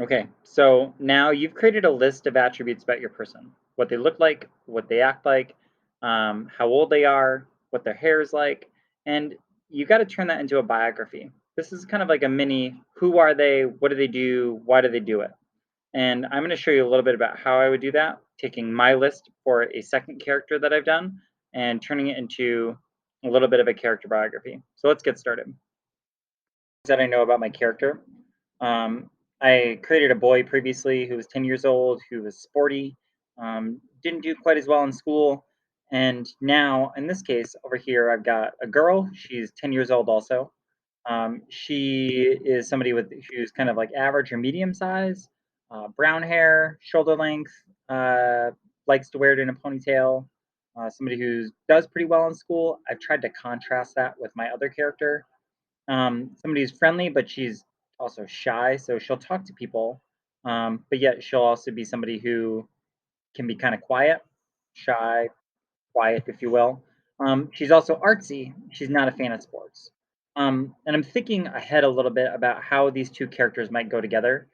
Okay, so now you've created a list of attributes about your person, what they look like, what they act like, how old they are, what their hair is like, and you got to turn that into a biography. This is kind of like a mini who are they, what do they do, why do they do it? And I'm going to show you a little bit about how I would do that, taking my list for a second character that I've done and turning it into a little bit of a character biography. So let's get started. That I know about my character. Um, I created a boy previously who was 10 years old, who was sporty, didn't do quite as well in school. And now, in this case, over here, I've got a girl. She's 10 years old also. She is somebody with who's kind of like average or medium size, brown hair, shoulder length, uh, likes to wear it in a ponytail. Somebody who does pretty well in school. I've tried to contrast that with my other character, somebody who's friendly, but she's also shy, so she'll talk to people, but yet she'll also be somebody who can be kind of quiet, shy, quiet, if you will. She's also artsy. She's not a fan of sports. And I'm thinking ahead a little bit about how these two characters might go together.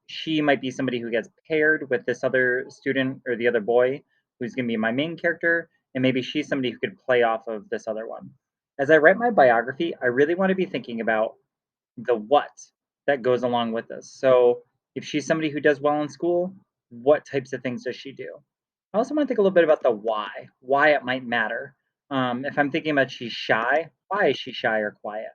She might be somebody who gets paired with this other student or the other boy who's going to be my main character, and maybe she's somebody who could play off of this other one. As I write my biography, I really want to be thinking about the what that goes along with this. So, if she's somebody who does well in school, what types of things does she do? I also want to think a little bit about the why it might matter. If I'm thinking about she's shy, why is she shy or quiet?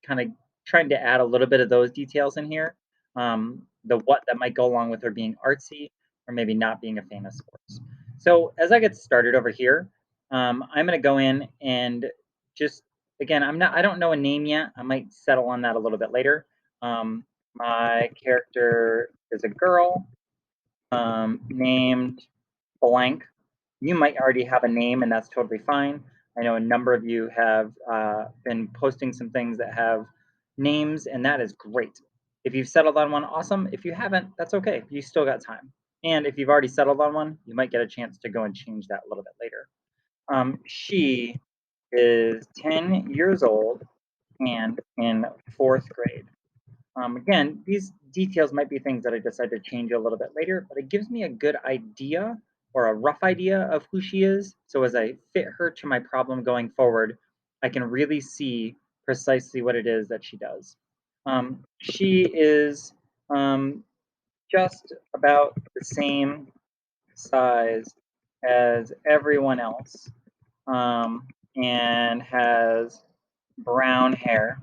Kind of trying to add a little bit of those details in here. The what that might go along with her being artsy or maybe not being a fan of sports. So as I get started over here, I'm going to go in and just again, I don't know a name yet. I might settle on that a little bit later. Um, my character is a girl named blank. You might already have a name, and that's totally fine. I know a number of you have been posting some things that have names, and that is great. If you've settled on one, awesome. If you haven't, that's okay. You still got time. And if you've already settled on one, you might get a chance to go and change that a little bit later. She is 10 years old and in fourth grade. Again, these details might be things that I decide to change a little bit later, but it gives me a good idea or a rough idea of who she is. So as I fit her to my problem going forward, I can really see precisely what it is that she does. She is just about the same size as everyone else, and has brown hair.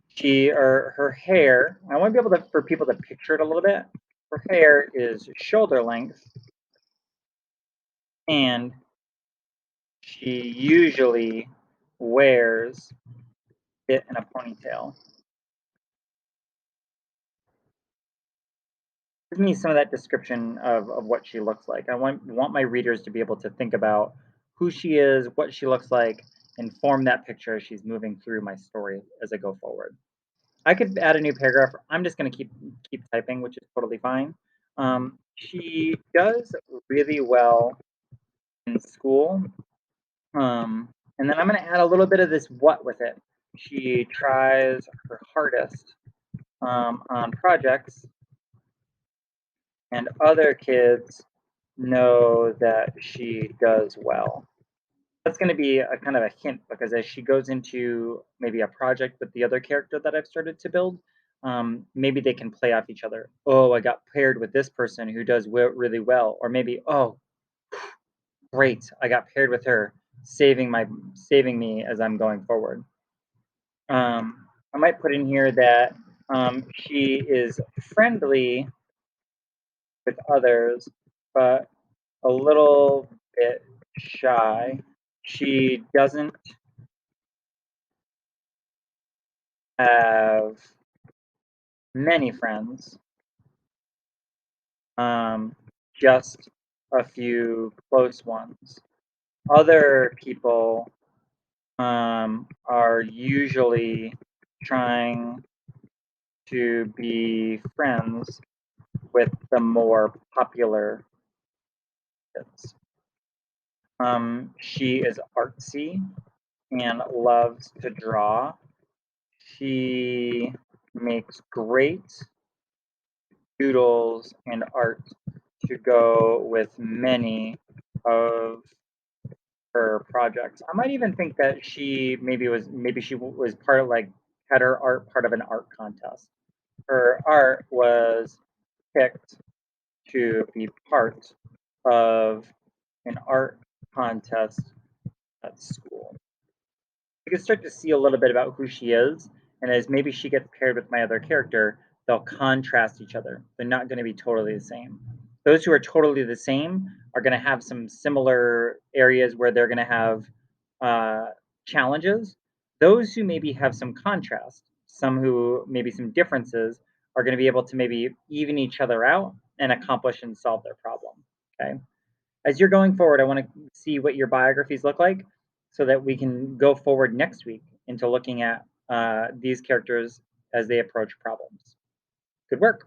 She or her hair, I want to be able to for people to picture it a little bit. Her hair is shoulder length, and she usually wears it in a ponytail. Give me some of that description of what she looks like. I want my readers to be able to think about who she is, what she looks like, and form that picture as she's moving through my story as I go forward. I could add a new paragraph. I'm just going to keep typing, which is totally fine. She does really well in school, and then I'm going to add a little bit of this what with it. She tries her hardest on projects, and other kids know that she does well. That's going to be a kind of a hint because as she goes into maybe a project with the other character that I've started to build, maybe they can play off each other. Oh, I got paired with this person who does really well, or maybe oh, great, I got paired with her, saving me as I'm going forward. I might put in here that she is friendly with others, but a little bit shy. She doesn't have many friends, um, just a few close ones. Other people are usually trying to be friends with the more popular kids. She is artsy and loves to draw. She makes great doodles and art to go with many of her projects. I might even think that maybe she was part of like had her art part of an art contest. Her art was picked to be part of an art contest at school. You can start to see a little bit about who she is, and as maybe she gets paired with my other character, they'll contrast each other. They're not going to be totally the same. Those who are totally the same are going to have some similar areas where they're going to have uh, challenges. Those who maybe have some contrast, some who maybe some differences, are going to be able to maybe even each other out and accomplish and solve their problem. Okay. As you're going forward, I want to see what your biographies look like so that we can go forward next week into looking at these characters as they approach problems. Good work.